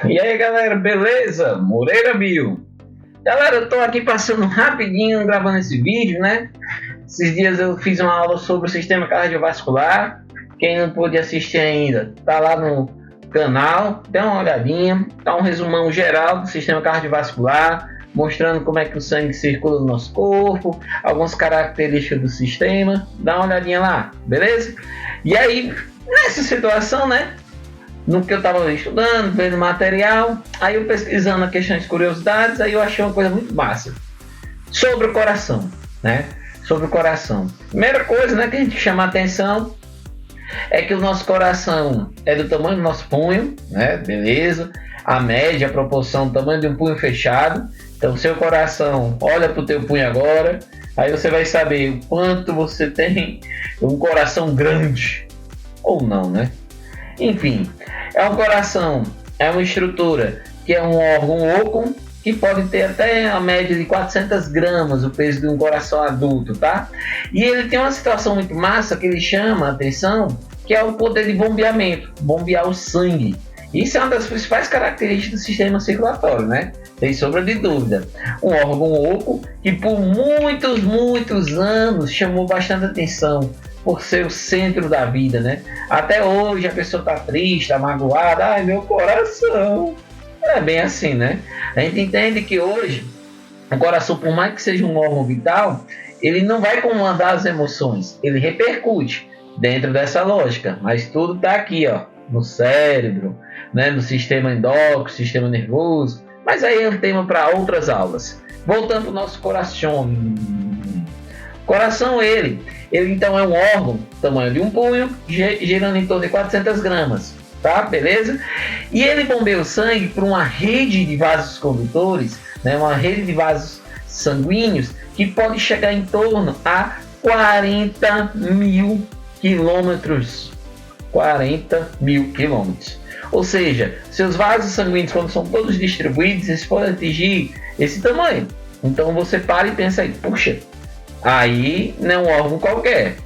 E aí galera, beleza? Moreira Bio. Galera, eu tô aqui passando rapidinho gravando esse vídeo, né? Esses dias eu fiz uma aula sobre o sistema cardiovascular. Quem não pôde assistir ainda, tá lá no canal, dá uma olhadinha. Tá um resumão geral do sistema cardiovascular, mostrando como é que o sangue circula no nosso corpo, algumas características do sistema. Dá uma olhadinha lá, beleza? E aí, nessa situação, né? No que eu estava estudando, vendo material, aí eu pesquisando as questões de curiosidades, aí eu achei uma coisa muito massa sobre o coração, né? Sobre o coração. Primeira coisa, né, que a gente chama a atenção é que o nosso coração é do tamanho do nosso punho, né? Beleza? A média, a proporção, o tamanho de um punho fechado. Então, seu coração, olha para o teu punho agora, aí você vai saber o quanto você tem um coração grande ou não, né? Enfim, um coração é uma estrutura que é um órgão oco que pode ter até a média de 400 gramas o peso de um coração adulto, tá? E ele tem uma situação muito massa que ele chama a atenção, que é o poder de bombeamento, bombear o sangue. Isso é uma das principais características do sistema circulatório, né? Sem sombra de dúvida. Um órgão oco que por muitos anos chamou bastante atenção por ser o centro da vida, né? Até hoje a pessoa tá triste, tá magoada, ai meu coração. Não é bem assim, né? A gente entende que hoje o coração, por mais que seja um órgão vital, ele não vai comandar as emoções, ele repercute dentro dessa lógica, mas tudo tá aqui, ó, no cérebro, né? No sistema endócrino, sistema nervoso, mas aí é um tema para outras aulas. Voltando para o nosso coração. Coração, ele então é um órgão, tamanho de um punho, girando em torno de 400 gramas, tá? Beleza? E ele bombeia o sangue por uma rede de vasos condutores, né? Uma rede de vasos sanguíneos que pode chegar em torno a 40 mil quilômetros. 40 mil quilômetros. Ou seja, seus vasos sanguíneos, quando são todos distribuídos, eles podem atingir esse tamanho. Então você para e pensa aí, puxa, aí não é um órgão qualquer.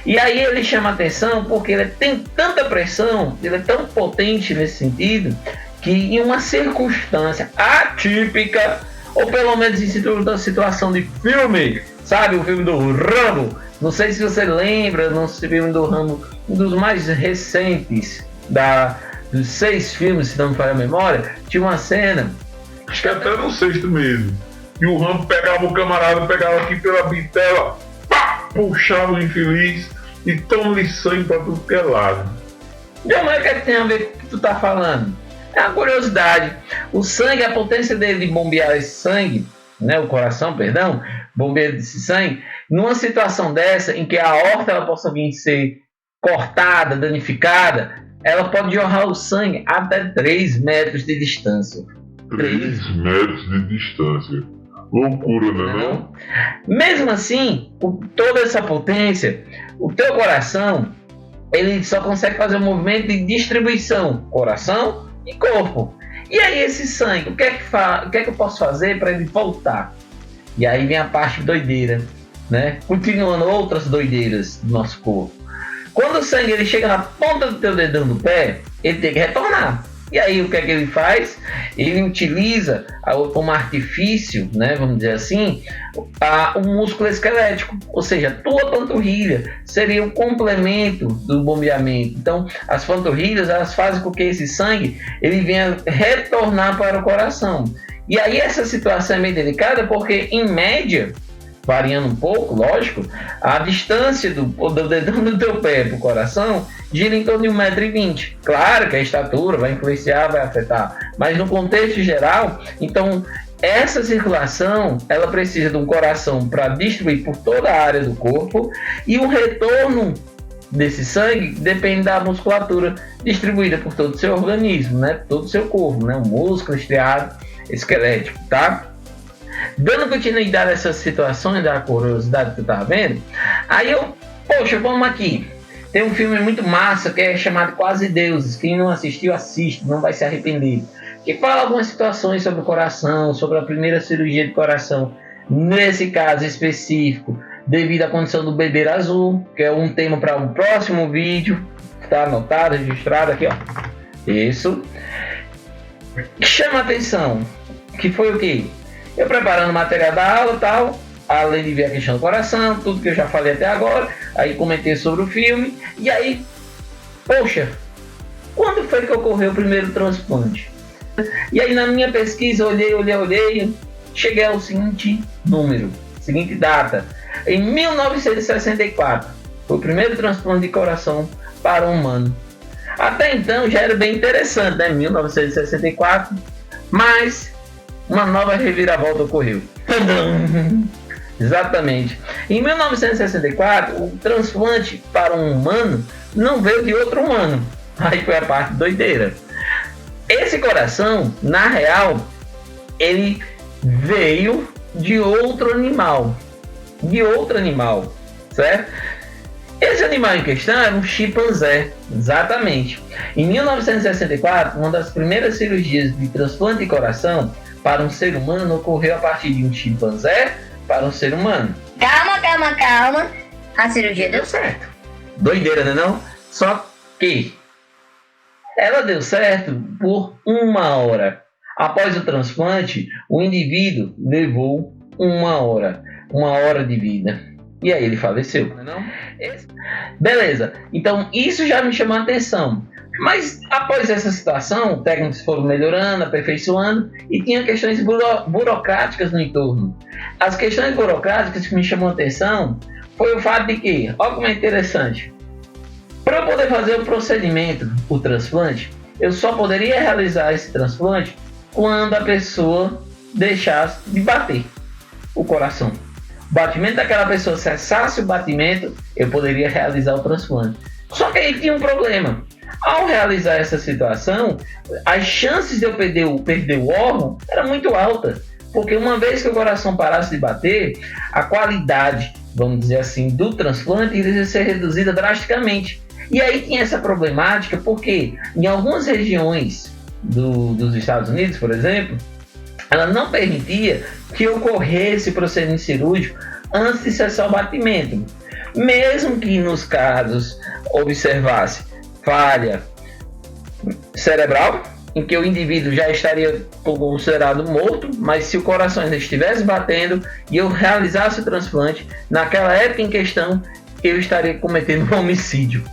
E aí ele chama atenção porque ele tem tanta pressão, ele é tão potente nesse sentido, que em uma circunstância atípica, ou pelo menos em situação de filme, sabe, o filme do Rambo, não sei se você lembra, no filme do Rambo, um dos mais recentes dos 6 filmes, se não me falha a memória, tinha uma cena, acho que até no 6º mesmo, e o Rambo pegava o camarada, pegava aqui pela bitela, pá, puxava o infeliz e toma-lhe sangue pra tudo que é lado. Então, mas o que tem a ver com o que tu tá falando? É uma curiosidade. O sangue, a potência dele de bombear esse sangue, né, o coração, perdão, bombear esse sangue, numa situação dessa, em que a aorta ela possa vir ser cortada, danificada, ela pode jorrar o sangue até 3 metros de distância. 3 metros de distância. Loucura, né? Não? Mesmo assim, com toda essa potência, o teu coração ele só consegue fazer um movimento de distribuição, coração e corpo. E aí esse sangue, o que é que eu posso fazer para ele voltar? E aí vem a parte doideira, né? Continuando outras doideiras do nosso corpo. Quando o sangue ele chega na ponta do teu dedão do pé, ele tem que retornar. E aí o que é que ele faz? Ele utiliza como artifício, né, vamos dizer assim, o músculo esquelético, ou seja, a tua panturrilha seria o complemento do bombeamento. Então, as panturrilhas elas fazem com que esse sangue ele venha retornar para o coração. E aí essa situação é meio delicada porque, em média, variando um pouco, lógico, a distância do dedão do teu pé para o coração gira em torno de 1,20 m. Claro que a estatura vai influenciar, vai afetar, mas no contexto geral, então essa circulação ela precisa de um coração para distribuir por toda a área do corpo e o retorno desse sangue depende da musculatura distribuída por todo o seu organismo, né? Todo o seu corpo, né? O músculo estriado esquelético, tá? Dando continuidade a essas situações da curiosidade que tu tá vendo, aí poxa, vamos aqui. Tem um filme muito massa que é chamado Quase Deuses. Quem não assistiu, assiste, não vai se arrepender. Que fala algumas situações sobre o coração, sobre a primeira cirurgia de coração. Nesse caso específico, devido à condição do beber azul, que é um tema para um próximo vídeo. Está anotado, registrado aqui, ó. Isso. que chama a atenção, que foi o quê? Eu preparando o material da aula e tal, além de ver a questão do coração, tudo que eu já falei até agora, aí comentei sobre o filme, e aí, poxa, quando foi que ocorreu o primeiro transplante? E aí na minha pesquisa, olhei, cheguei ao seguinte número, seguinte data, em 1964, foi o primeiro transplante de coração para um humano. Até então já era bem interessante, né? 1964, mas uma nova reviravolta ocorreu. Exatamente. Em 1964, o transplante para um humano não veio de outro humano. Aí foi a parte doideira. Esse coração, na real, ele veio de outro animal. Certo? Esse animal em questão era um chimpanzé, exatamente. Em 1964, uma das primeiras cirurgias de transplante de coração para um ser humano ocorreu a partir de um chimpanzé para um ser humano. Calma. A cirurgia deu certo. Doideira, né não? Só que ela deu certo por 1 hora. Após o transplante, o indivíduo levou 1 hora. 1 hora de vida. E aí ele faleceu, não? Beleza, então isso já me chamou a atenção. Mas após essa situação, técnicos foram melhorando, aperfeiçoando e tinha questões burocráticas no entorno. As questões burocráticas que me chamou a atenção foi o fato de que, olha como é interessante, para eu poder fazer o procedimento, o transplante, eu só poderia realizar esse transplante quando a pessoa deixasse de bater o coração. O batimento daquela pessoa cessasse o batimento, eu poderia realizar o transplante. Só que aí tinha um problema. Ao realizar essa situação, as chances de eu perder o órgão eram muito altas. Porque uma vez que o coração parasse de bater, a qualidade, vamos dizer assim, do transplante iria ser reduzida drasticamente. E aí tinha essa problemática porque em algumas regiões dos Estados Unidos, por exemplo, ela não permitia que ocorresse o procedimento cirúrgico antes de cessar o batimento. Mesmo que nos casos observasse falha cerebral, em que o indivíduo já estaria considerado morto, mas se o coração ainda estivesse batendo e eu realizasse o transplante, naquela época em questão, eu estaria cometendo um homicídio.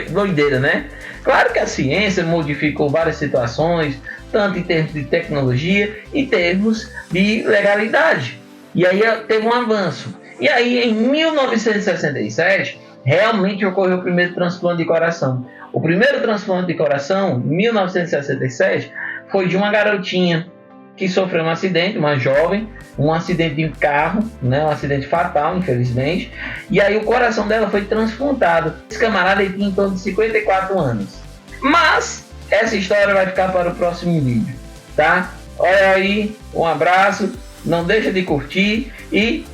Doideira, né? Claro que a ciência modificou várias situações, tanto em termos de tecnologia e em termos de legalidade. E aí teve um avanço. E aí em 1967, realmente ocorreu o primeiro transplante de coração. O primeiro transplante de coração, em 1967, foi de uma garotinha que sofreu um acidente, uma jovem, um acidente de carro, né, um acidente fatal, infelizmente, e aí o coração dela foi transplantado. Esse camarada tinha em torno de 54 anos. Mas essa história vai ficar para o próximo vídeo, tá? Olha aí, um abraço, não deixa de curtir e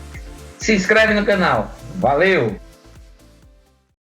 se inscreve no canal. Valeu!